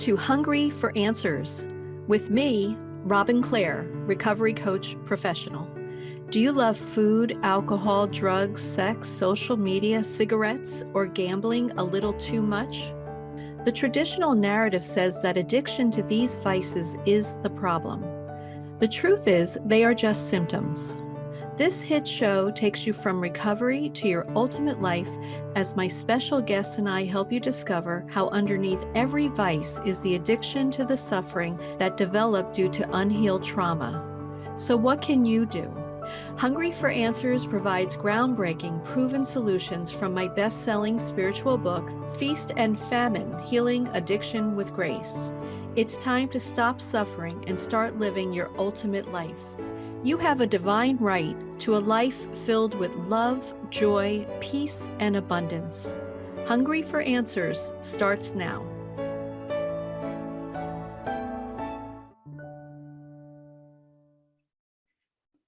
to Hungry for Answers with me, Robin Clare, recovery coach professional. Do you love food, alcohol, drugs, sex, social media, cigarettes, or gambling a little too much? The traditional narrative says that addiction to these vices is the problem. The truth is, they are just symptoms. This hit show takes you from recovery to your ultimate life as my special guests and I help you discover how underneath every vice is the addiction to the suffering that developed due to unhealed trauma. So what can you do? Hungry for Answers provides groundbreaking, proven solutions from my best-selling spiritual book, Feast and Famine: Healing Addiction with Grace. It's time to stop suffering and start living your ultimate life. You have a divine right to a life filled with love, joy, peace, and abundance. Hungry for Answers starts now.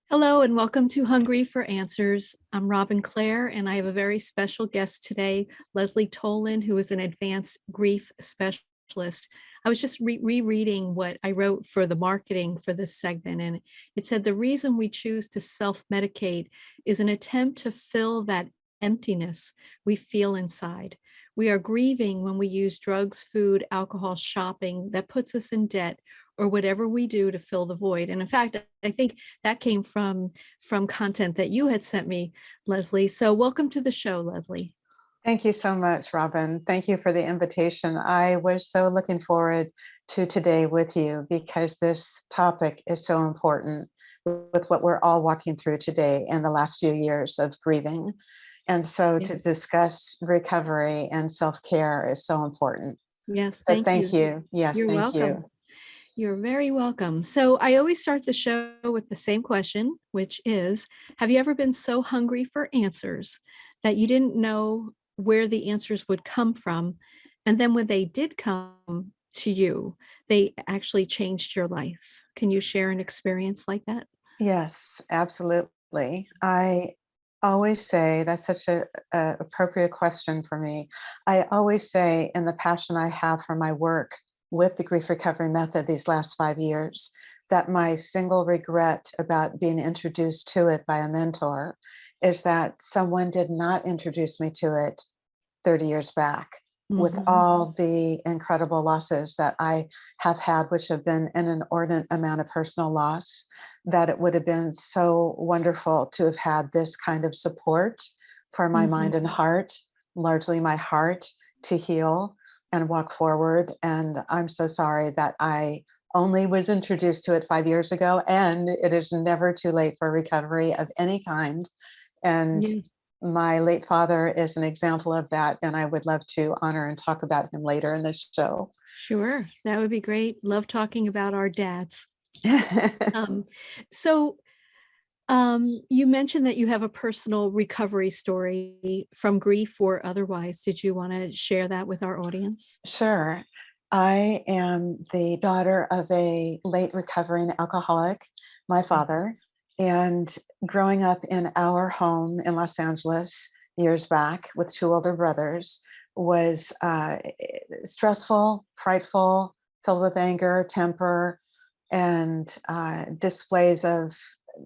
Hello and welcome to Hungry for Answers. I'm Robin Clare and I have a very special guest today, Lesleigh Tolin, who is an advanced grief specialist. I was just rereading what I wrote for the marketing for this segment, and it said the reason we choose to self-medicate is an attempt to fill that emptiness we feel inside. We are grieving when we use drugs, food, alcohol, shopping that puts us in debt, or whatever we do to fill the void. And in fact, I think that came from content that you had sent me, Lesleigh. So welcome to the show, Lesleigh. Thank you so much, Robin. Thank you for the invitation. I was so looking forward to today with you because this topic is so important with what we're all walking through today in the last few years of grieving. And so to discuss recovery and self-care is so important. Yes, so thank you. Yes, You're thank welcome. you. You're very welcome. So I always start the show with the same question, which is, have you ever been so hungry for answers that you didn't know where the answers would come from? And then when they did come to you, they actually changed your life. Can you share an experience like that? Yes, absolutely. I always say that's such a appropriate question for me. I always say in the passion I have for my work with the grief recovery method these last 5 years, that my single regret about being introduced to it by a mentor is that someone did not introduce me to it 30 years back with all the incredible losses that I have had, which have been an inordinate amount of personal loss, that it would have been so wonderful to have had this kind of support for my mind and heart, largely my heart, to heal and walk forward. And I'm so sorry that I only was introduced to it 5 years ago, and it is never too late for recovery of any kind. And my late father is an example of that, and I would love to honor and talk about him later in this show. Sure, that would be great. Love talking about our dads. So you mentioned that you have a personal recovery story from grief or otherwise. Did you want to share that with our audience? Sure. I am the daughter of a late recovering alcoholic, my father, and growing up in our home in Los Angeles years back with 2 older brothers was stressful, frightful, filled with anger, temper, and displays of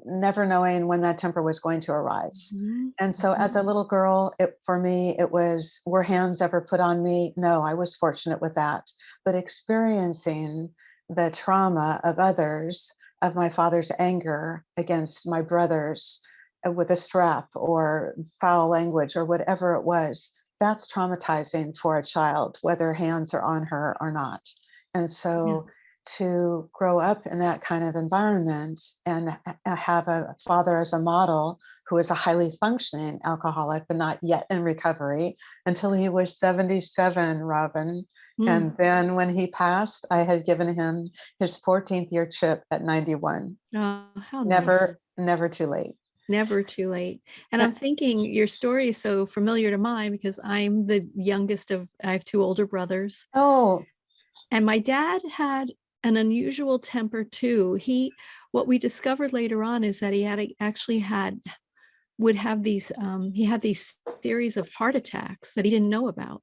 never knowing when that temper was going to arise. And so as a little girl, for me, it was, were hands ever put on me? No, I was fortunate with that. But experiencing the trauma of others, of my father's anger against my brothers with a strap or foul language or whatever it was, that's traumatizing for a child, whether hands are on her or not. And so to grow up in that kind of environment and have a father as a model who is a highly functioning alcoholic, but not yet in recovery until he was 77, Robin. And then when he passed, I had given him his 14th year chip at 91. Oh, how nice. Never too late. Never too late. And I'm thinking your story is so familiar to mine because I'm the youngest I have 2 older brothers. Oh. And my dad had an unusual temper too. What we discovered later on is that he would have these, he had these series of heart attacks that he didn't know about.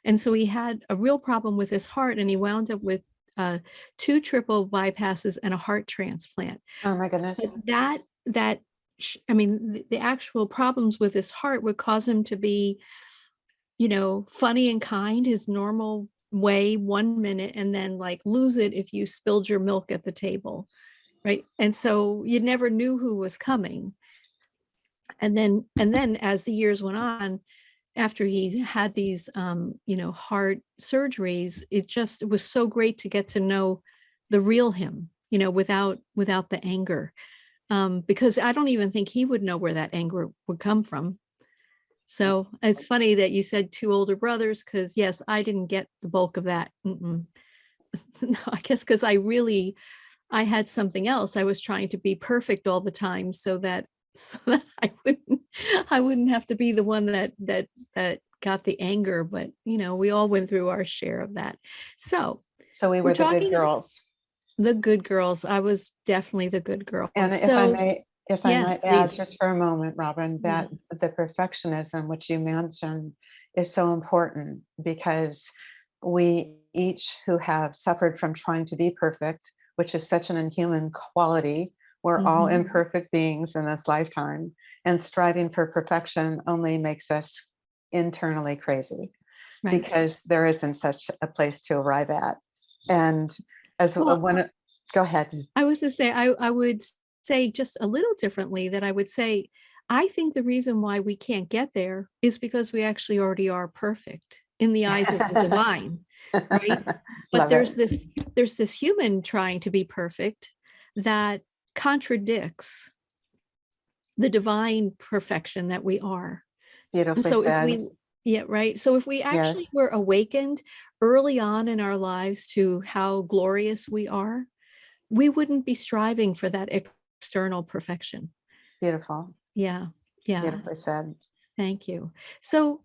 And so he had a real problem with his heart, and he wound up with 2 triple bypasses and a heart transplant. Oh my But goodness. I mean, the actual problems with his heart would cause him to be, funny and kind, his normal way 1 minute, and then like lose it if you spilled your milk at the table. Right. And so you never knew who was coming. And then as the years went on, after he had these heart surgeries, it was so great to get to know the real him, without the anger. Because I don't even think he would know where that anger would come from. So it's funny that you said 2 older brothers, because yes, I didn't get the bulk of that. Mm-mm. No, I guess because I had something else. I was trying to be perfect all the time so that I wouldn't have to be the one that got the anger. But we all went through our share of that. So So we we're were the good talking girls. the good girls. I was definitely the good girl. And So if I yes, might add please. just for a moment, Robin, Yeah. that the perfectionism which you mentioned is so important because we each who have suffered from trying to be perfect, which is such an inhuman quality, we're all Mhm. imperfect beings in this lifetime, and striving for perfection only makes us internally crazy Right. because there isn't such a place to arrive at. And as Well, one, go ahead. I was to say, I would say just a little differently, that I would say, I think the reason why we can't get there is because we actually already are perfect in the eyes of the divine, right? But Love it. there's this human trying to be perfect that contradicts the divine perfection that we are. And Beautifully so if said. we yeah, right. So if we Yes, actually were awakened early on in our lives to how glorious we are, we wouldn't be striving for that external perfection. beautiful. Yeah. Yeah. Beautifully said. Thank you. So,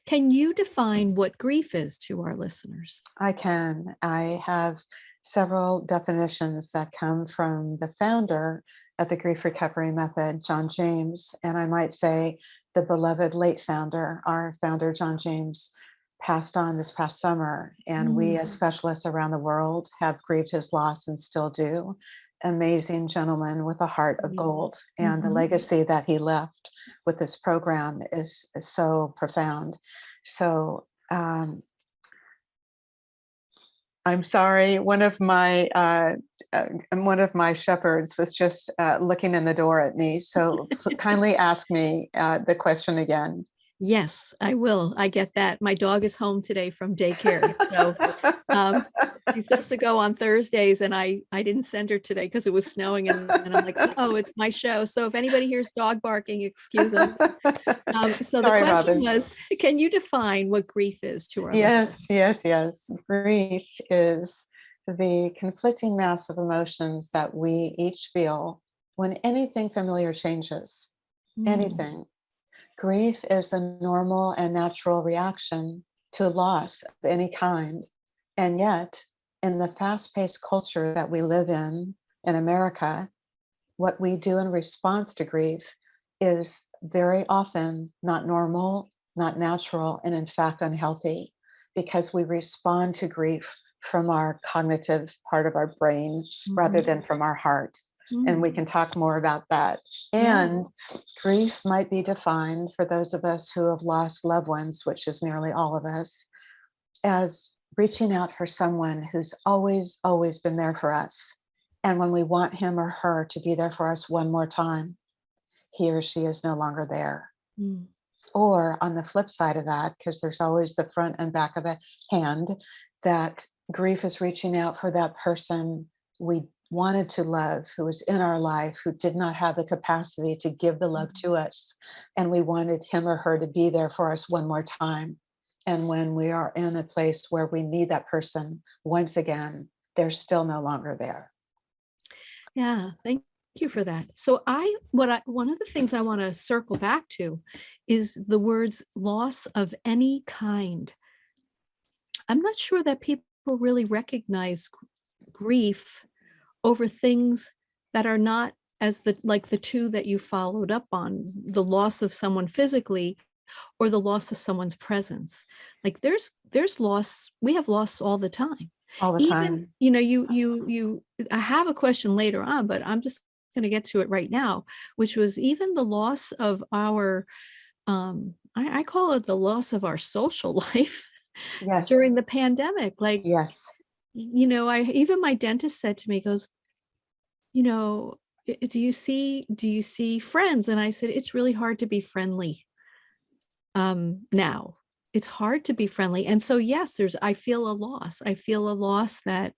can you define what grief is to our listeners? I can. I have several definitions that come from the founder of the grief recovery method, John James. And I might say the beloved late founder, our founder, John James, passed on this past summer. And we, Mm, as specialists around the world, have grieved his loss and still do. Amazing gentleman with a heart of mm, gold. And the mhm. legacy that he left with this program is so profound. So, I'm sorry. One of my shepherds was just looking in the door at me. So kindly ask me the question again. Yes, I will. I get that. My dog is home today from daycare. So, um, she's supposed to go on Thursdays, and I didn't send her today because it was snowing, and then I'm like, "Oh, it's my show." So if anybody hears dog barking, excuse us. So the Sorry, question Robin. was, can you define what grief is to our Yes, listeners? yes, yes. Grief is the conflicting mass of emotions that we each feel when anything familiar changes. Mm, Anything. Grief is the normal and natural reaction to loss of any kind. And yet, in the fast paced culture that we live in America, what we do in response to grief is very often not normal, not natural, and in fact unhealthy because we respond to grief from our cognitive part of our brain rather mhm, than from our heart. And we mm. can talk more about that. Yeah. And grief might be defined for those of us who have lost loved ones, which is nearly all of us, as reaching out for someone who's always, always been there for us. And when we want him or her to be there for us one more time, he or she is no longer there. Mm, Or on the flip side of that, because there's always the front and back of the hand, that grief is reaching out for that person we wanted to love, who was in our life, who did not have the capacity to give the love to us. And we wanted him or her to be there for us one more time. And when we are in a place where we need that person once again, they're still no longer there. yeah. Thank you for that. So one of the things I want to circle back to is the words loss of any kind. I'm not sure that people really recognize grief over things that are not as the like the two that you followed up on, the loss of someone physically or the loss of someone's presence. Like there's loss, we have loss all the time. All the Even, time. I have a question later on, but I'm just going to get to it right now, which was even the loss of our, I call it the loss of our social life Yes. during the pandemic. Like, Yes. even my dentist said to me, goes, you know, do you see friends? And I said, it's really hard to be friendly now. It's hard to be friendly. And so yes, I feel a loss. I feel a loss that,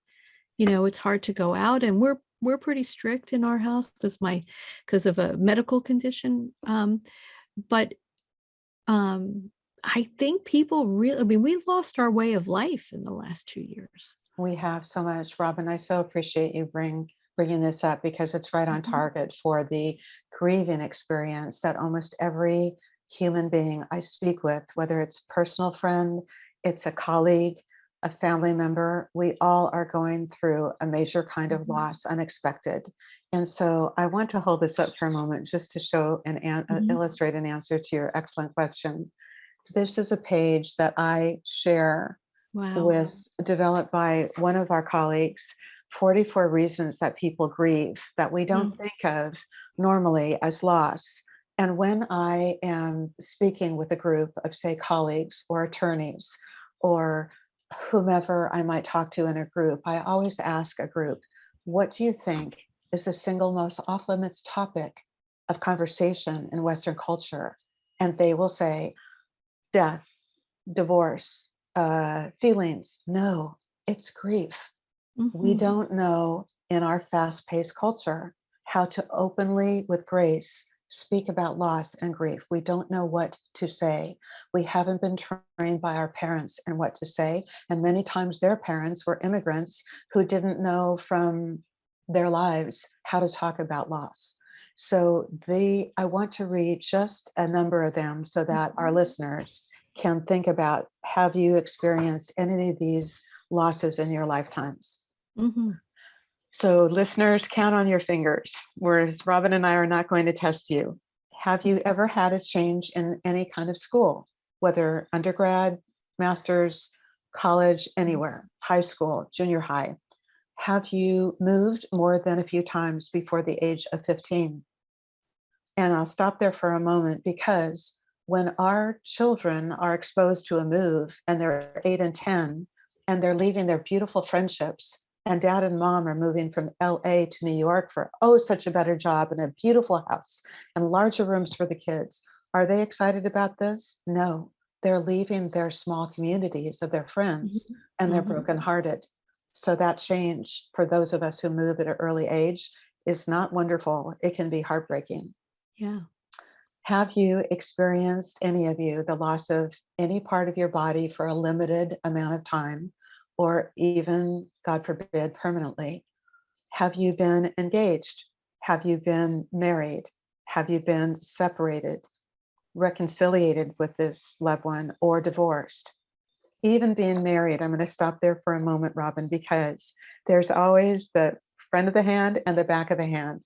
it's hard to go out, and we're pretty strict in our house because of a medical condition. But I think people really, I mean, we lost our way of life in the last 2 years. We have so much, Robin. I so appreciate you bringing this up because it's right on Mhm. target for the grieving experience that almost every human being I speak with, whether it's a personal friend, it's a colleague, a family member, we all are going through a major kind of Mhm. loss, unexpected. And so I want to hold this up for a moment just to show Mhm. illustrate an answer to your excellent question. This is a page that I share Wow. with developed by one of our colleagues, 44 reasons that people grieve that we don't Mm. think of normally as loss. And when I am speaking with a group of, say, colleagues or attorneys or whomever I might talk to in a group, I always ask a group, what do you think is the single most off limits topic of conversation in Western culture? And they will say, death, divorce, feelings. No, it's grief. We Mhm. don't know in our fast paced culture how to openly, with grace, speak about loss and grief. We don't know what to say. We haven't been trained by our parents in what to say. And many times their parents were immigrants who didn't know from their lives how to talk about loss. So I want to read just a number of them so that our listeners can think about, have you experienced any of these losses in your lifetimes? Mhm. So, listeners, count on your fingers, whereas Robin and I are not going to test you. Have you ever had a change in any kind of school, whether undergrad, master's, college, anywhere, high school, junior high? Have you moved more than a few times before the age of 15? And I'll stop there for a moment because when our children are exposed to a move and they're 8 and 10 and they're leaving their beautiful friendships, and dad and mom are moving from LA to New York for, oh, such a better job and a beautiful house and larger rooms for the kids. Are they excited about this? No, they're leaving their small communities of their friends Mhm. and they're Mhm. brokenhearted. So that change for those of us who move at an early age is not wonderful. It can be heartbreaking. Yeah. Have you experienced, any of you, the loss of any part of your body for a limited amount of time, or even, God forbid, permanently? Have you been engaged? Have you been married? Have you been separated, reconciliated with this loved one, or divorced? Even being married, I'm going to stop there for a moment, Robin, because there's always the front of the hand and the back of the hand.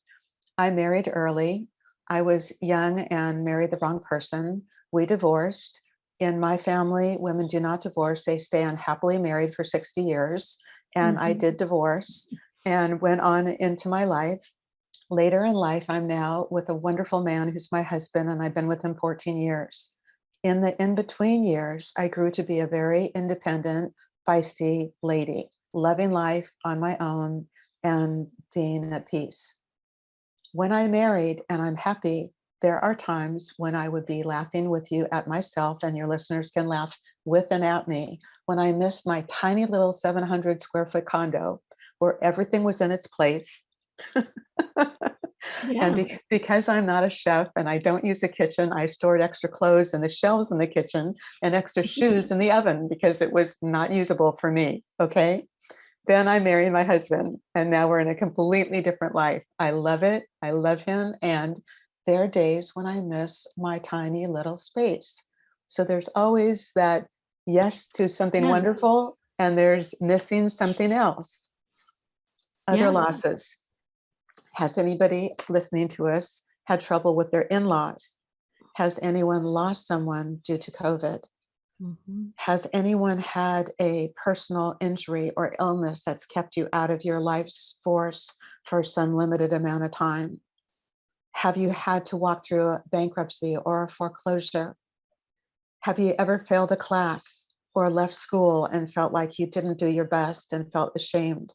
I married early. I was young and married the wrong person. We divorced. In my family, women do not divorce. They stay unhappily married for 60 years. And I Mhm. did divorce and went on into my life. Later in life, I'm now with a wonderful man who's my husband, and I've been with him 14 years. In the in between years, I grew to be a very independent, feisty lady, loving life on my own and being at peace. When I married and I'm happy, there are times when I would be laughing with you at myself, and your listeners can laugh with and at me, when I missed my tiny little 700 square foot condo where everything was in its place. And Yeah. because I'm not a chef and I don't use a kitchen, I stored extra clothes in the shelves in the kitchen and extra shoes in the oven because it was not usable for me. Okay. Then I married my husband, and now we're in a completely different life. I love it. I love him. And there are days when I miss my tiny little space. So there's always that yes to something Yeah. wonderful, and there's missing something else. Other Yeah. losses. Has anybody listening to us had trouble with their in laws? Has anyone lost someone due to COVID? Mhm. Has anyone had a personal injury or illness that's kept you out of your life's force for some limited amount of time? Have you had to walk through a bankruptcy or a foreclosure? Have you ever failed a class or left school and felt like you didn't do your best and felt ashamed?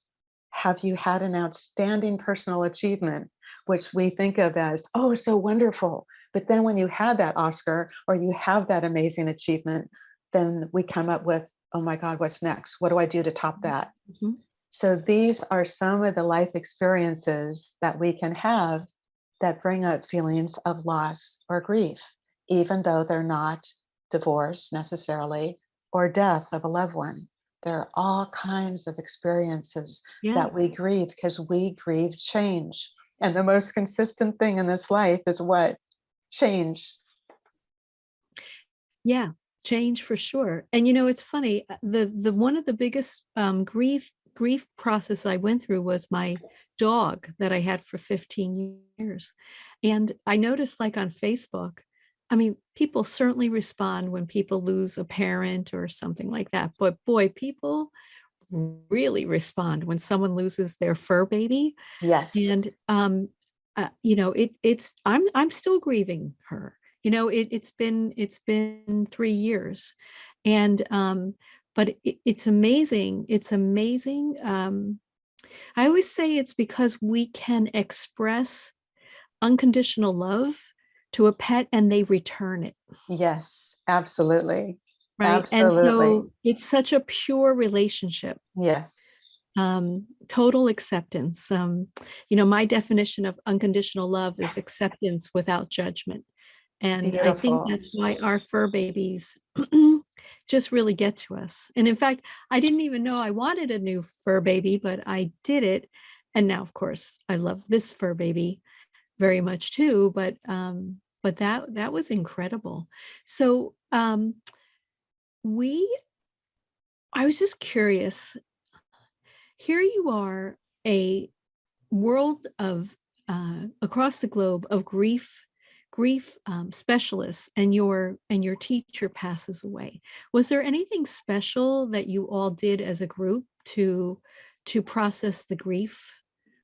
Have you had an outstanding personal achievement, which we think of as, oh, so wonderful? But then when you had that Oscar or you have that amazing achievement, then we come up with, oh my God, what's next? What do I do to top that? Mhm. So these are some of the life experiences that we can have that bring up feelings of loss or grief, even though they're not divorce necessarily or death of a loved one. There are all kinds of experiences Yeah. that we grieve because we grieve change. And the most consistent thing in this life is what? Change. Yeah, change for sure. And it's funny, the one of the biggest grief process I went through was my dog that I had for 15 years. And I noticed like on Facebook, I mean, people certainly respond when people lose a parent or something like that. But boy, people really respond when someone loses their fur baby. Yes. And I'm still grieving her. It's been 3 years, and but it's amazing. It's amazing. I always say it's because we can express unconditional love to a pet and they return it, Yes. Absolutely. right? And Absolutely. so it's such a pure relationship. Yes. Total acceptance. My definition of unconditional love is acceptance without judgment. And I think Beautiful. that's why our fur babies just really get to us. And in fact, I didn't even know I wanted a new fur baby, but I did it. And now, of course, I love this fur baby very much too. But that was incredible. So we I was just curious. Here you are, a world of across the globe of grief specialists, and your teacher passes away. Was there anything special that you all did as a group to process the grief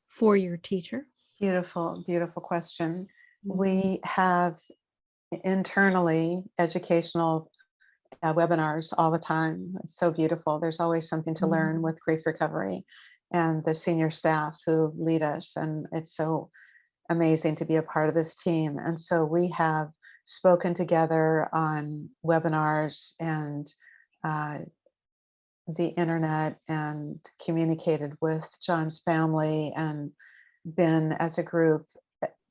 for your teacher? Beautiful, beautiful question. Mm. We have internally educational webinars all the time. It's so beautiful. There's always something to learn Mhm. with grief recovery and the senior staff who lead us. And it's so amazing to be a part of this team. And so we have spoken together on webinars and uh, the internet and communicated with John's family and been as a group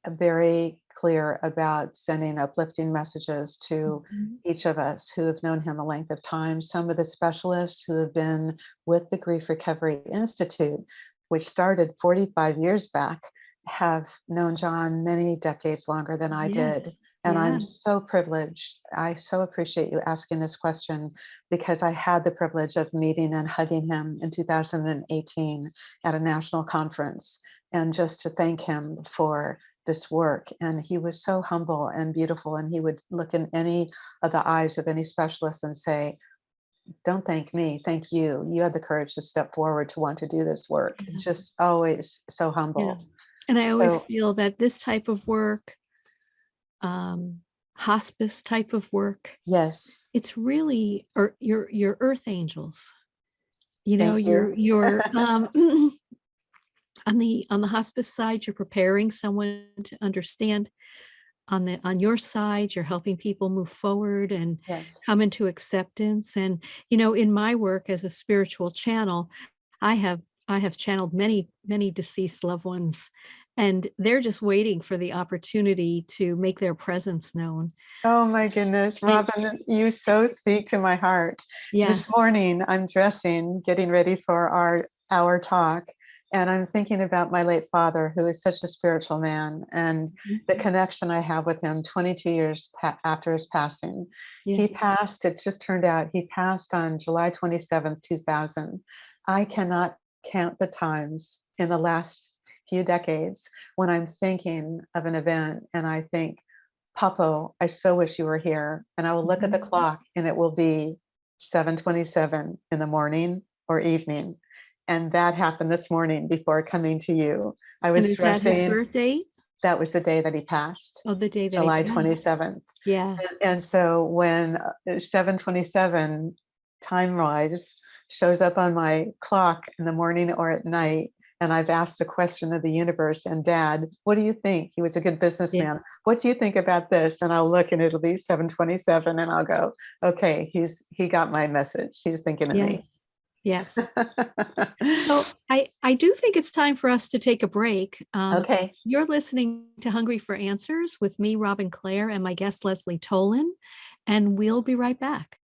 very clear about sending uplifting messages to Mhm. each of us who have known him a length of time. Some of the specialists who have been with the Grief Recovery Institute, which started 45 years back, have known John many decades longer than I Yes. did. And Yeah. I'm so privileged. I so appreciate you asking this question because I had the privilege of meeting and hugging him in 2018 at a national conference. And just to thank him for this work. And he was so humble and beautiful. And he would look in any of the eyes of any specialist and say, don't thank me, thank you. You had the courage to step forward to want to do this work. Yeah. Just always so Yeah. humble. And I always So, feel that this type of work, um, hospice type of work, yes, it's really, or your earth angels. thank you. You're on the hospice side, you're preparing someone to understand. On your side, you're helping people move forward and Yes. come into acceptance. And in my work as a spiritual channel, I have I have channeled many deceased loved ones, and they're just waiting for the opportunity to make their presence known. Oh my goodness, And Robin, you so speak to my heart. This yeah. morning, I'm dressing, getting ready for our talk, and I'm thinking about my late father, who is such a spiritual man, and the Mhm. connection I have with him 22 years after his passing. Yeah. He passed, it just turned out, he passed on July 27th, 2000. I cannot count the times in the last few decades when I'm thinking of an event and I think, Papo, I so wish you were here. And I will look at the clock and it will be 7:27 in the morning or evening. And that happened this morning before coming to you. I And was is that his dressing. birth date? That was the day that he passed, Oh, the day that he July passed. 27th. Yeah. And so when 7:27 time-wise shows up on my clock in the morning or at night, and I've asked a question of the universe, and Dad, what do you think? He was a good Yeah. businessman. What do you think about this? And I'll look and it'll be 7:27 and I'll go, okay, he got my message. He's thinking of me. Yes. Yes. So I do think it's time for us to take a break. Okay. You're listening to Hungry for Answers with me, Robin Clare, and my guest, Lesleigh Tolin, and we'll be right back.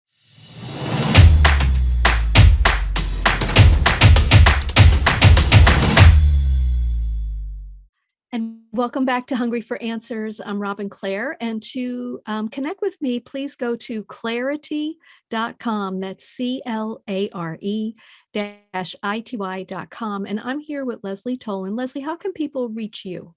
And welcome back to Hungry for Answers. I'm Robin Clare. And to connect with me, please go to clarity.com. That's CLARE-ITY.com. And I'm here with Lesleigh Tolin. Lesleigh, how can people reach you?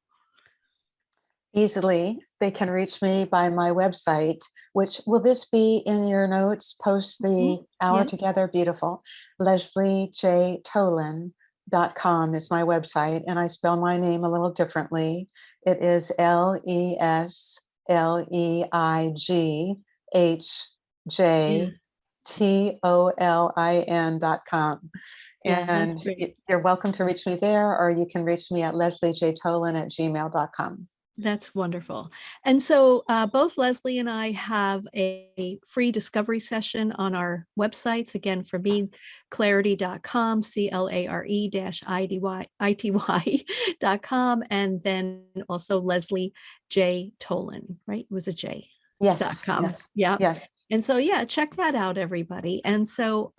Easily, they can reach me by my website, which will this be in your notes post the hour Yeah. together? Beautiful. LesleighJTolin.com is my website, and I spell my name a little differently. It is LesleighJTolin.com. Yeah, that's And great. you're welcome to reach me there, or you can reach me at LesleighJTolin@gmail.com. That's wonderful. And so both Lesleigh and I have a free discovery session on our websites. Again, for me, clarity.com, CLARE-ITY.com, and then also Lesleigh J. Tolin, right? It was a J. Yes, .com. yes, Yeah. yes. And so, yeah, check that out, everybody. And so,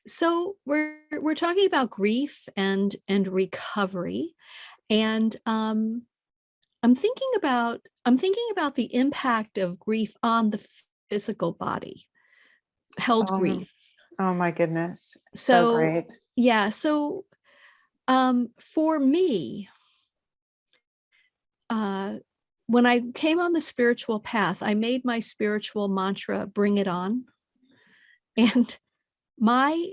so we're talking about grief and recovery. And I'm thinking about the impact of grief on the physical body, held Um, grief. oh my goodness. So So great. yeah, so for me, uh when I came on the spiritual path, I made my spiritual mantra, bring it on. And my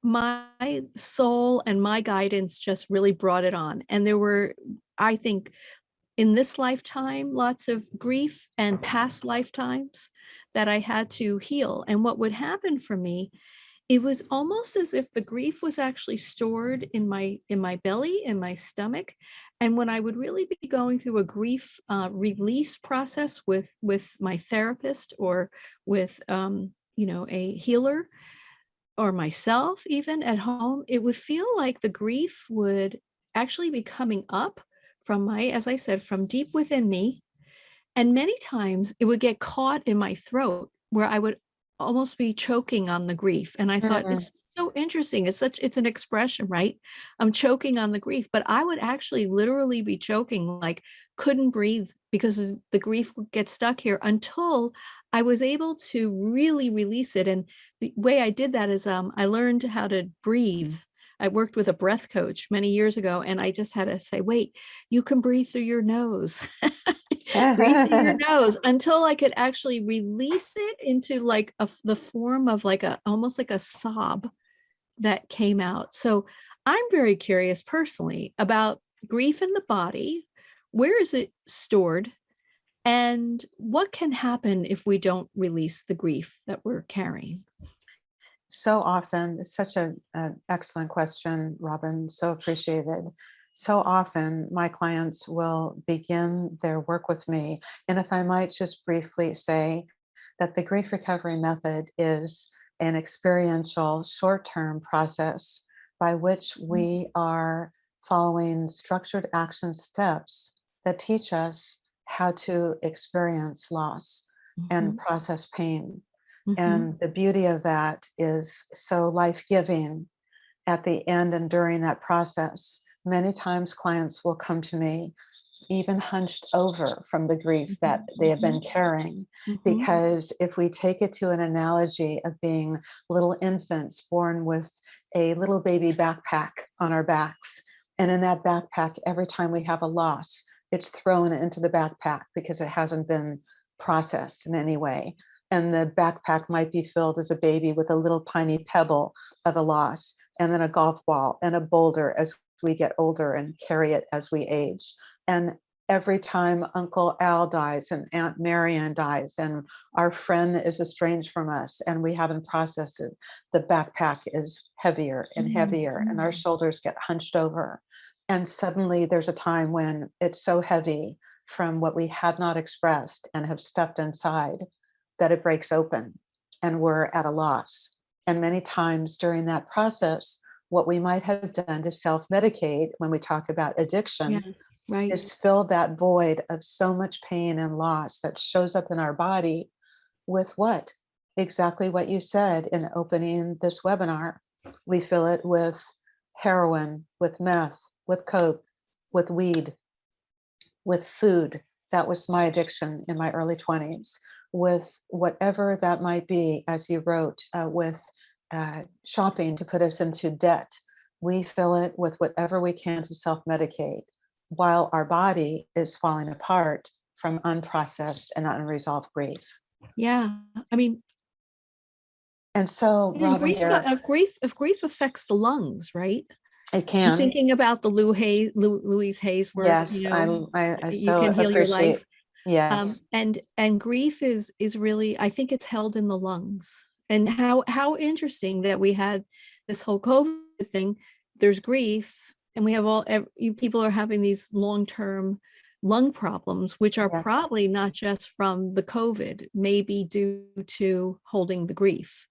my soul and my guidance just really brought it on. And there were, I think, in this lifetime, lots of grief and past lifetimes that I had to heal. And what would happen for me, it was almost as if the grief was actually stored in my belly, in my stomach. And when I would really be going through a grief release process with my therapist or with a healer, or myself even at home, it would feel like the grief would actually be coming up from my, as I said, from deep within me. And many times it would get caught in my throat where I would almost be choking on the grief. And I thought, Mm, it's so interesting. It's an expression, right? I'm choking on the grief, but I would actually literally be choking, like couldn't breathe because the grief would get stuck here until I was able to really release it. And the way I did that is I learned how to breathe. I worked with a breath coach many years ago, and I just had to say, wait, you can breathe through your nose. Breathe through your nose until I could actually release it into like the form of like almost like a sob that came out. So I'm very curious personally about grief in the body. Where is it stored? And what can happen if we don't release the grief that we're carrying? So often, it's such an excellent question, Robin. So appreciated. So often, my clients will begin their work with me. And if I might just briefly say that the grief recovery method is an experiential short term process by which we are following structured action steps that teach us how to experience loss and Mhm, process pain. mhm, And the beauty of that is so life-giving at the end and during that process. Many times clients will come to me even hunched over from the grief that mhm, they have been mhm, carrying. mhm, Because if we take it to an analogy of being little infants born with a little baby backpack on our backs, and in that backpack, every time we have a loss, it's thrown into the backpack because it hasn't been processed in any way. And the backpack might be filled as a baby with a little tiny pebble of a loss, and then a golf ball and a boulder as we get older and carry it as we age. And every time Uncle Al dies and Aunt Marian dies and our friend is estranged from us and we haven't processed it, the backpack is heavier and heavier and our shoulders get hunched over. And suddenly there's a time when it's so heavy from what we had not expressed and have stuffed inside that it breaks open and we're at a loss. And many times during that process, what we might have done to self-medicate when we talk about addiction Yes, right. is fill that void of so much pain and loss that shows up in our body with what? Exactly what you said in opening this webinar. We fill it with heroin, with meth, with coke, with weed, with food. That was my addiction in my early 20s, with whatever that might be, as you wrote, with shopping to put us into debt. We fill it with whatever we can to self medicate while our body is falling apart from unprocessed and unresolved grief. Yeah. I mean, And so, and Robin, grief there, of grief affects the lungs, right? it I'm can. thinking about the Louise Hayes work, Yes, I you so can heal your appreciate. life. Yes, And grief is really, I think it's held in the lungs. And how interesting that we had this whole COVID thing. There's grief, and we have you people are having these long-term lung problems, which are yes, probably not just from the COVID, maybe due to holding the grief.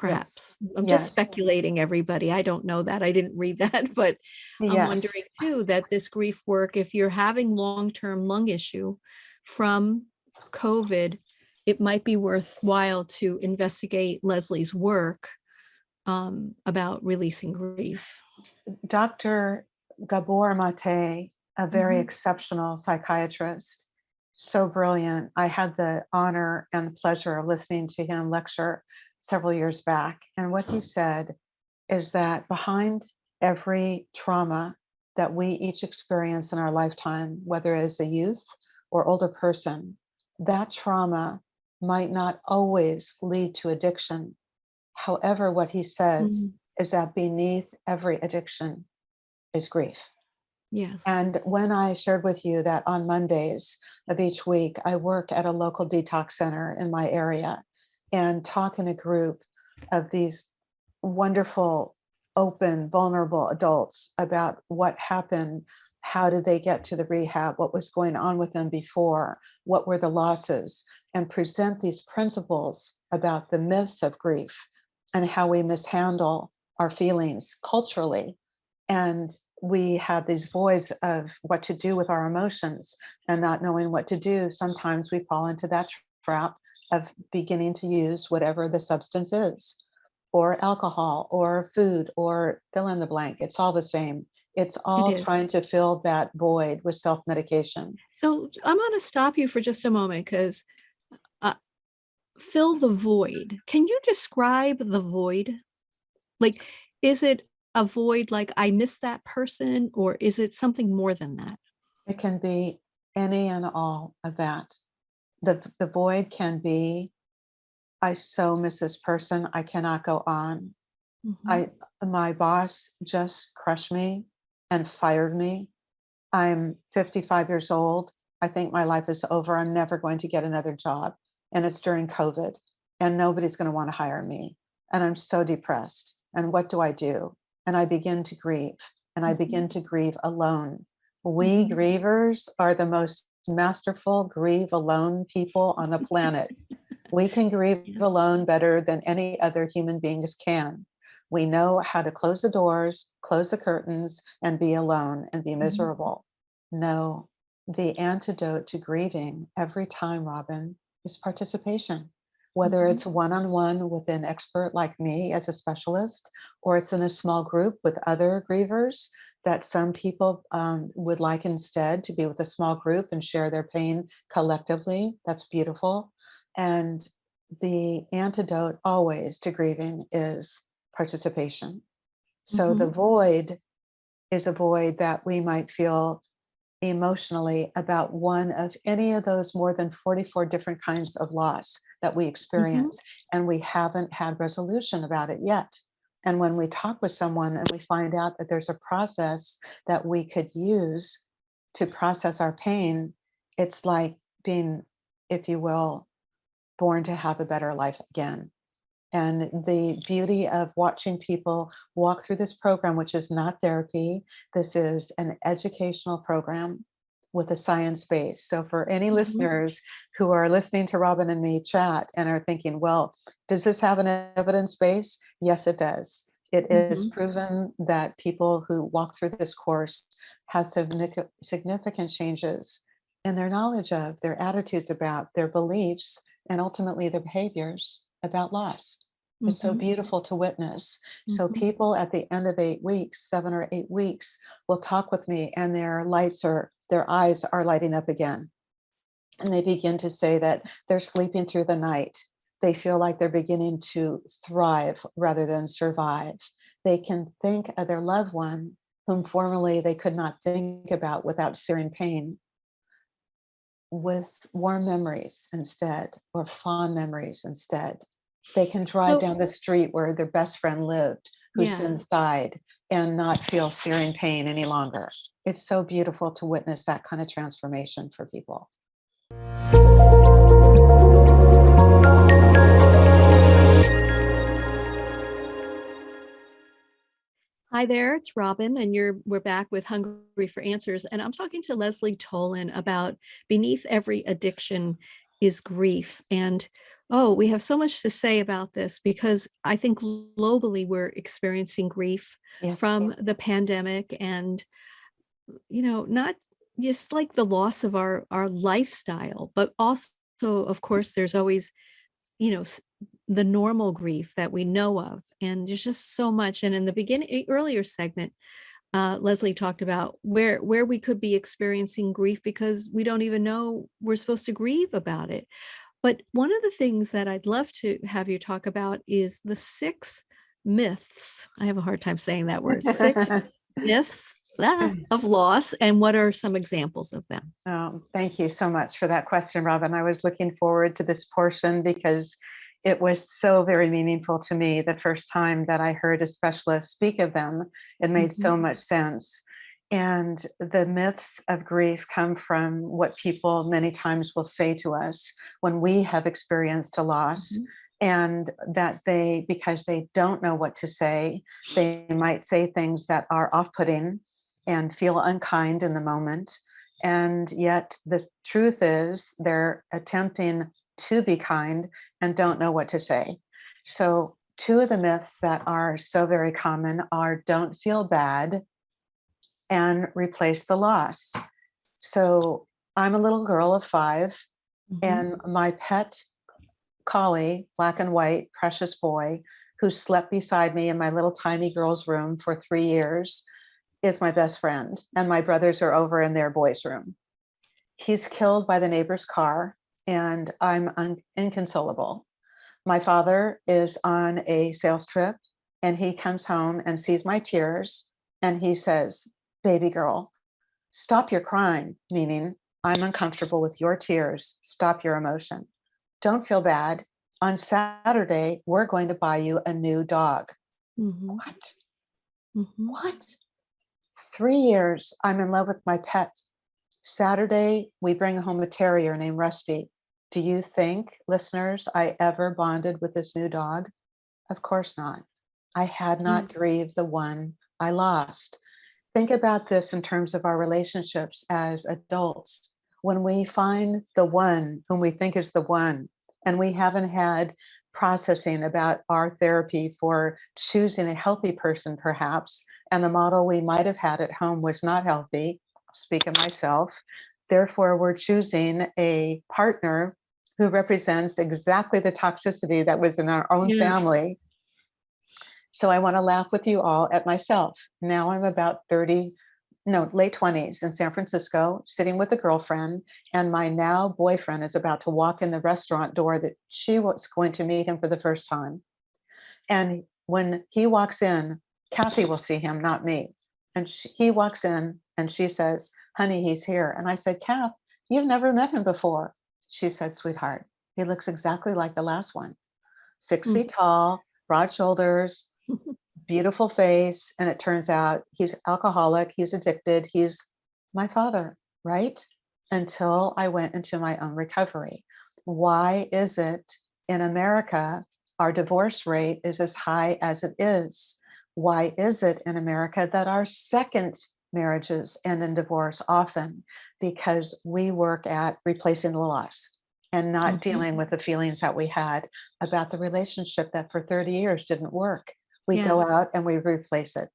yes, Perhaps. I'm just yes, speculating, everybody. I don't know that. I didn't read that, but I'm yes. wondering too that this grief work, if you're having long-term lung issue from COVID, it might be worthwhile to investigate Leslie's work about releasing grief. Dr. Gabor Mate, a very Mhm. exceptional psychiatrist, so brilliant. I had the honor and the pleasure of listening to him lecture several years back. And what he said is that behind every trauma that we each experience in our lifetime, whether as a youth or older person, that trauma might not always lead to addiction. However, what he says Mm, is that beneath every addiction is grief. yes. And when I shared with you that on Mondays of each week, I work at a local detox center in my area and talk in a group of these wonderful, open, vulnerable adults about what happened. How did they get to the rehab? What was going on with them before? What were the losses? And present these principles about the myths of grief and how we mishandle our feelings culturally. And we have these voids of what to do with our emotions and not knowing what to do. Sometimes we fall into that trap of beginning to use whatever the substance is, or alcohol, or food, or fill in the blank. It's all the same. It's It all is. trying to fill that void with self medication. So I'm going to stop you for just a moment because uh, fill the void. Can you describe the void? Like, is it a void like I miss that person, or is it something more than that? It can be any and all of that. The void can be, I so miss this person. I cannot go on. Mhm. I My boss just crushed me and fired me. I'm 55 years old. I think my life is over. I'm never going to get another job. And it's during COVID, and nobody's going to want to hire me. And I'm so depressed. And what do I do? And I begin to grieve, and I Mhm. begin to grieve alone. We Mhm. grievers are the most masterful grieve alone people on the planet. We can grieve Yes. alone better than any other human beings can. We know how to close the doors, close the curtains, and be alone and be Mhm. miserable. No, the antidote to grieving every time, Robin, is participation. Whether Mhm. it's one on one with an expert like me as a specialist, or it's in a small group with other grievers that some people would like instead to be with a small group and share their pain collectively. That's beautiful. And the antidote always to grieving is participation. So the Mhm. void is a void that we might feel emotionally about one of any of those more than 44 different kinds of loss that we Mm-hmm. experience, and we haven't had resolution about it yet. And when we talk with someone and we find out that there's a process that we could use to process our pain, it's like being, if you will, born to have a better life again. And the beauty of watching people walk through this program, which is not therapy, this is an educational program with a science base. So, for any Mm-hmm. listeners who are listening to Robin and me chat and are thinking, well, does this have an evidence base? Yes, it does. It is Mm-hmm. proven that people who walk through this course have significant changes in their knowledge of, their attitudes about, their beliefs, and ultimately their behaviors about loss. It's so Mm-hmm. beautiful to witness. So Mm-hmm. people at the end of 8 weeks, 7 or 8 weeks, will talk with me and their eyes are lighting up again. And they begin to say that they're sleeping through the night. They feel like they're beginning to thrive rather than survive. They can think of their loved one whom formerly they could not think about without searing pain, with warm memories instead, or fond memories instead. They can drive So, down the street where their best friend lived, who yeah. since died, and not feel searing pain any longer. It's so beautiful to witness that kind of transformation for people. Hi there, it's Robin, and we're back with Hungry for Answers. And I'm talking to Lesleigh Tolin about Beneath Every Addiction is Grief. And oh, we have so much to say about this because I think globally we're experiencing grief Yes. from the pandemic and not just like the loss of our lifestyle, but also, of course, there's always you know s- the normal grief that we know of, and there's just so much. And in the beginning earlier segment, Lesleigh talked about where we could be experiencing grief because we don't even know we're supposed to grieve about it. But one of the things that I'd love to have you talk about is the six myths. I have a hard time saying that word. Six myths of loss, and what are some examples of them? Thank you so much for that question, Robin. I was looking forward to this portion because it was so very meaningful to me the first time that I heard a specialist speak of them. It made Mhm, so much sense. And the myths of grief come from what people many times will say to us when we have experienced a loss. mhm. And that they, because they don't know what to say, they might say things that are off putting and feel unkind in the moment, and yet the truth is they're attempting to be kind and don't know what to say. So, two of the myths that are so very common are don't feel bad and replace the loss. So, I'm a little girl of 5, Mhm. and my pet collie, black and white, precious boy, who slept beside me in my little tiny girl's room for 3 years, is my best friend. And my brothers are over in their boys' room. He's killed by the neighbor's car, and I'm inconsolable. My father is on a sales trip, and he comes home and sees my tears, and he says, "Baby girl, stop your crying," meaning, I'm uncomfortable with your tears. Stop your emotion. Don't feel bad. On Saturday, we're going to buy you a new dog. Mhm. What? Mhm. What? 3 years, I'm in love with my pet. Saturday, we bring home a terrier named Rusty. Do you think, listeners, I ever bonded with this new dog? Of course not. I had Yeah. not grieved the one I lost. Think about this in terms of our relationships as adults. When we find the one whom we think is the one, and we haven't had processing about our therapy for choosing a healthy person, perhaps, and the model we might have had at home was not healthy, I'll speak of myself. Therefore, we're choosing a partner who represents exactly the toxicity that was in our own Yeah. family. So I want to laugh with you all at myself. Now I'm about 30, no, late 20s in San Francisco, sitting with a girlfriend, and my now boyfriend is about to walk in the restaurant door that she was going to meet him for the first time. And when he walks in, Kathy will see him, not me. And he walks in and she says, honey, he's here. And I said, Kath, you've never met him before. She said, sweetheart, he looks exactly like the last one. 6 feet tall, broad shoulders, beautiful face. And it turns out he's alcoholic, he's addicted, he's my father, right? Until I went into my own recovery. Why is it in America our divorce rate is as high as it is? Why is it in America that our second marriages end in divorce often? Because we work at replacing the loss and not dealing with the feelings that we had about the relationship that for 30 years didn't work. We go Yes. out and we replace it.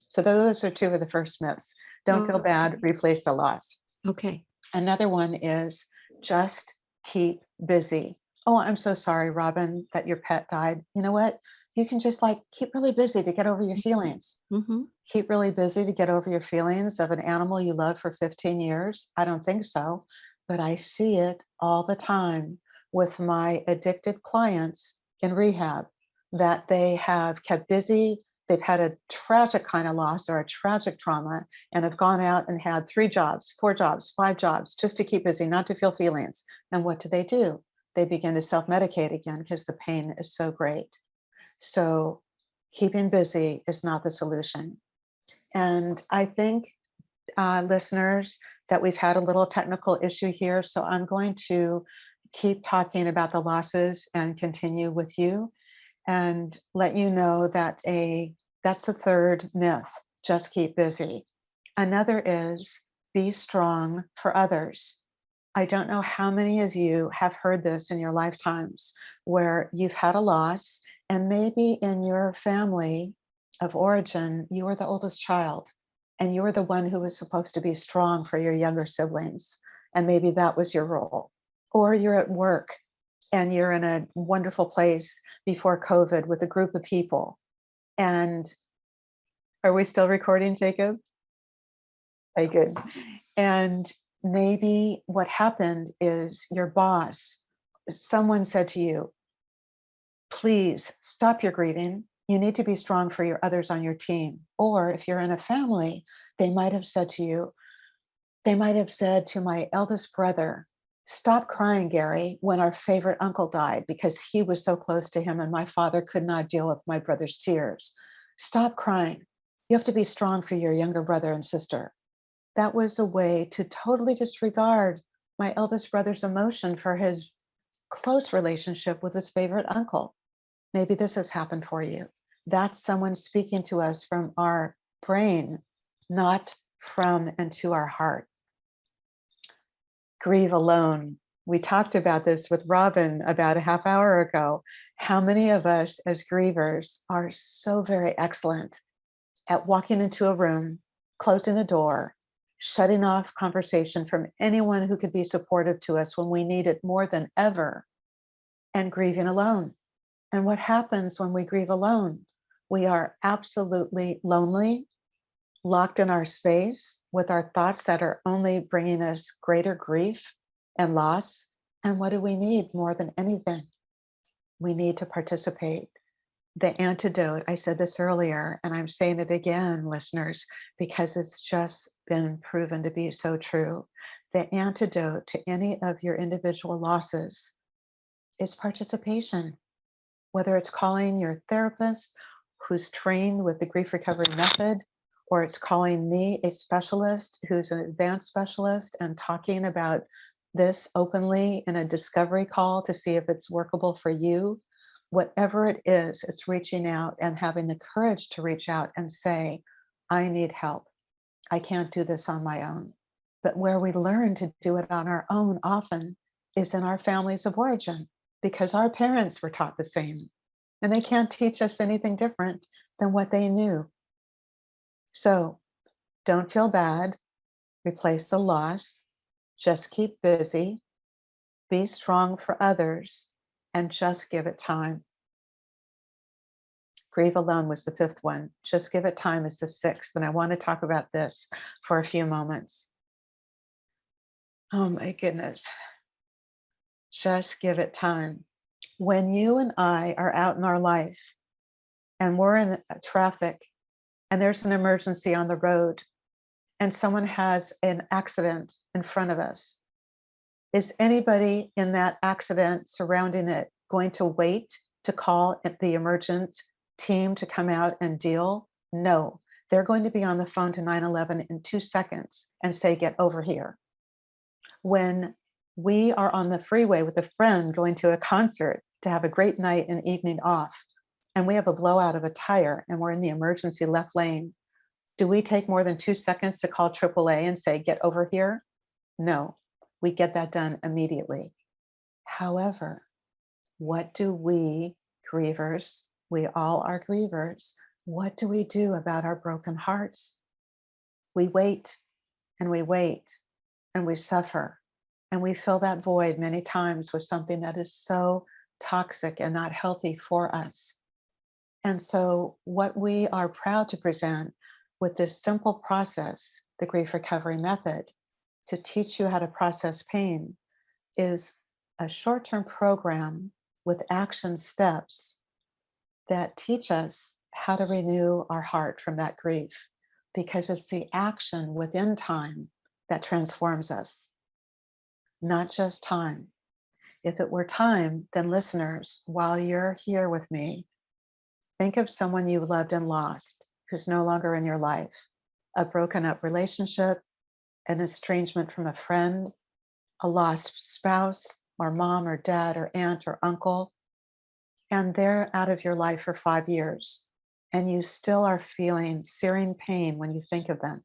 So those are two of the first myths. Don't feel bad, Okay. replace the loss. Okay. Another one is just keep busy. Oh, I'm so sorry, Robin, that your pet died. You know what? You can just like keep really busy to get over your feelings. Mm-hmm. Keep really busy to get over your feelings of an animal you love for 15 years? I don't think so, but I see it all the time with my addicted clients in rehab that they have kept busy. They've had a tragic kind of loss or a tragic trauma and have gone out and had 3 jobs, 4 jobs, 5 jobs just to keep busy, not to feel feelings. And what do? They begin to self medicate again because the pain is so great. So, keeping busy is not the solution. And I think, listeners, that we've had a little technical issue here. So I'm going to keep talking about the losses and continue with you and let you know that that's the third myth. Just keep busy. Another is be strong for others. I don't know how many of you have heard this in your lifetimes where you've had a loss, and maybe in your family of origin, you were the oldest child and you were the one who was supposed to be strong for your younger siblings. And maybe that was your role. Or you're at work and you're in a wonderful place before COVID with a group of people. And are we still recording, Jacob? Okay, good. And maybe what happened is your boss, someone said to you, please stop your grieving. You need to be strong for your others on your team. Or if you're in a family, they might have said to you, they might have said to my eldest brother, stop crying, Gary, when our favorite uncle died because he was so close to him and my father could not deal with my brother's tears. Stop crying. You have to be strong for your younger brother and sister. That was a way to totally disregard my eldest brother's emotion for his close relationship with his favorite uncle. Maybe this has happened for you. That's someone speaking to us from our brain, not from and to our heart. Grieve alone. We talked about this with Robin about a half hour ago. How many of us as grievers are so very excellent at walking into a room, closing the door, shutting off conversation from anyone who could be supportive to us when we need it more than ever, and grieving alone. And what happens when we grieve alone? We are absolutely lonely, locked in our space with our thoughts that are only bringing us greater grief and loss. And what do we need more than anything? We need to participate. The antidote, I said this earlier, and I'm saying it again, listeners, because it's just been proven to be so true. The antidote to any of your individual losses is participation, whether it's calling your therapist who's trained with the grief recovery method, or it's calling me, a specialist who's an advanced specialist, and talking about this openly in a discovery call to see if it's workable for you. Whatever it is, it's reaching out and having the courage to reach out and say, I need help. I can't do this on my own. But where we learn to do it on our own often is in our families of origin, because our parents were taught the same. And they can't teach us anything different than what they knew. So don't feel bad, replace the loss, just keep busy, be strong for others, and just give it time. Grieve alone was the fifth one. Just give it time is the sixth. And I want to talk about this for a few moments. Oh my goodness. Just give it time. When you and I are out in our life and we're in traffic and there's an emergency on the road, and someone has an accident in front of us, is anybody in that accident surrounding it going to wait to call the emergent team to come out and deal? No, they're going to be on the phone to 911 in 2 seconds and say, get over here. When we are on the freeway with a friend going to a concert to have a great night and evening off, and we have a blowout of a tire and we're in the emergency left lane, do we take more than 2 seconds to call AAA and say, get over here? No, we get that done immediately. However, what do we grievers, we all are grievers, what do we do about our broken hearts? We wait and we wait and we suffer, and we fill that void many times with something that is so toxic and not healthy for us. And so, what we are proud to present with this simple process, the grief recovery method, to teach you how to process pain, is a short term program with action steps that teach us how to renew our heart from that grief, because it's the action within time that transforms us, not just time. If it were time, then listeners, while you're here with me, think of someone you loved and lost who's no longer in your life, a broken up relationship, an estrangement from a friend, a lost spouse, or mom or dad or aunt or uncle, and they're out of your life for 5 years, and you still are feeling searing pain when you think of them.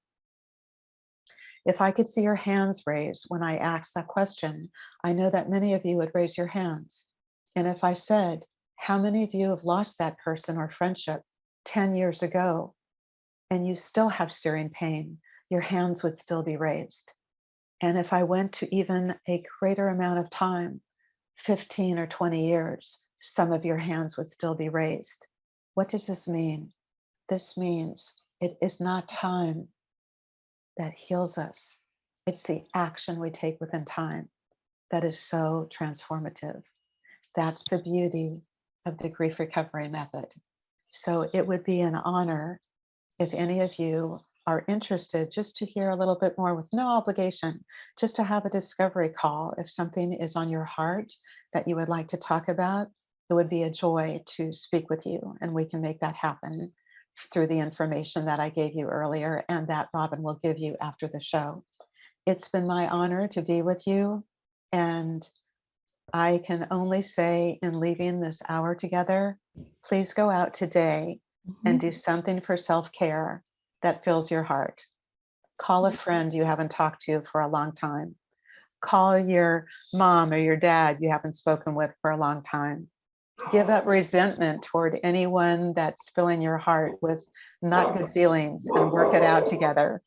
If I could see your hands raised when I asked that question, I know that many of you would raise your hands. And if I said, how many of you have lost that person or friendship 10 years ago, and you still have searing pain, your hands would still be raised. And if I went to even a greater amount of time, 15 or 20 years, some of your hands would still be raised. What does this mean? This means it is not time that heals us. It's the action we take within time that is so transformative. That's the beauty of the grief recovery method. So it would be an honor if any of you are interested just to hear a little bit more with no obligation, just to have a discovery call. If something is on your heart that you would like to talk about, it would be a joy to speak with you, and we can make that happen through the information that I gave you earlier and that Robin will give you after the show. It's been my honor to be with you, and I can only say, in leaving this hour together, please go out today and do something for self-care that fills your heart. Call a friend you haven't talked to for a long time. Call your mom or your dad you haven't spoken with for a long time. Give up resentment toward anyone that's filling your heart with not good feelings, and work it out together.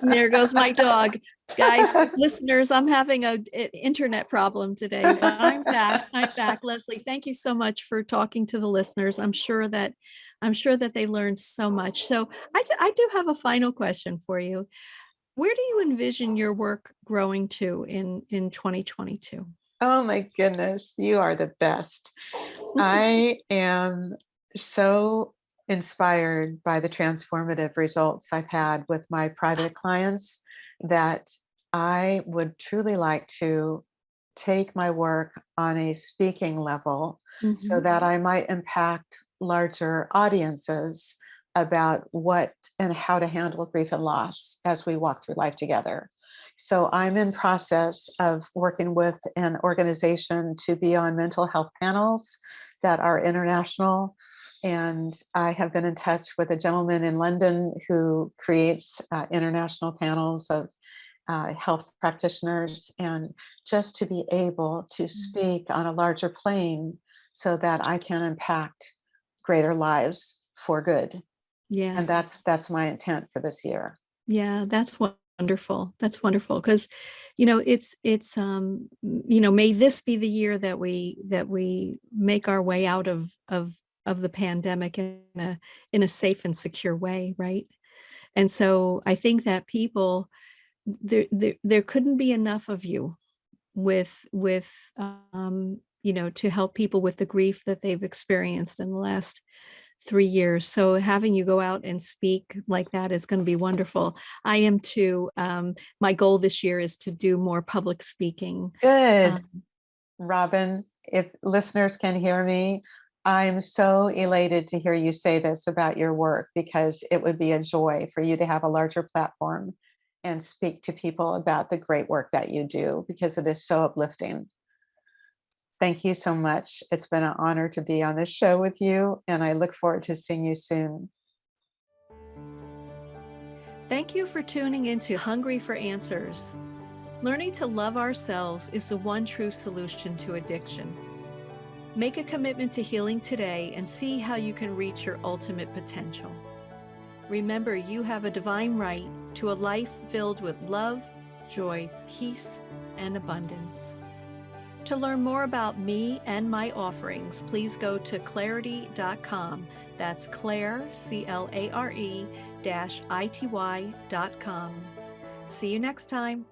There goes my dog. Guys, listeners, I'm having an internet problem today, but I'm back. I'm back. Lesleigh, thank you so much for talking to the listeners. I'm sure that they learned so much. So I do have a final question for you. Where do you envision your work growing to in 2022? Oh my goodness, you are the best. I am so inspired by the transformative results I've had with my private clients that I would truly like to take my work on a speaking level so that I might impact larger audiences about what and how to handle grief and loss as we walk through life together. So I'm in process of working with an organization to be on mental health panels that are international. And I have been in touch with a gentleman in London who creates international panels of health practitioners, and just to be able to speak on a larger plane so that I can impact greater lives for good. And Yes. that's my intent for this year. Yeah, that's wonderful. That's wonderful because, may this be the year that we make our way out of the pandemic in a safe and secure way, right? And so I think that people there couldn't be enough of you with to help people with the grief that they've experienced in the last 3 years. So having you go out and speak like that is going to be wonderful. I am too. My goal this year is to do more public speaking. Good. Um, Robin, if listeners can hear me, I'm so elated to hear you say this about your work because it would be a joy for you to have a larger platform and speak to people about the great work that you do because it is so uplifting. Thank you so much. It's been an honor to be on this show with you, and I look forward to seeing you soon. Thank you for tuning into Hungry for Answers. Learning to love ourselves is the one true solution to addiction. Make a commitment to healing today and see how you can reach your ultimate potential. Remember, you have a divine right to a life filled with love, joy, peace, and abundance. To learn more about me and my offerings, please go to clarity.com. That's Clare, CLARE -ity.com. See you next time.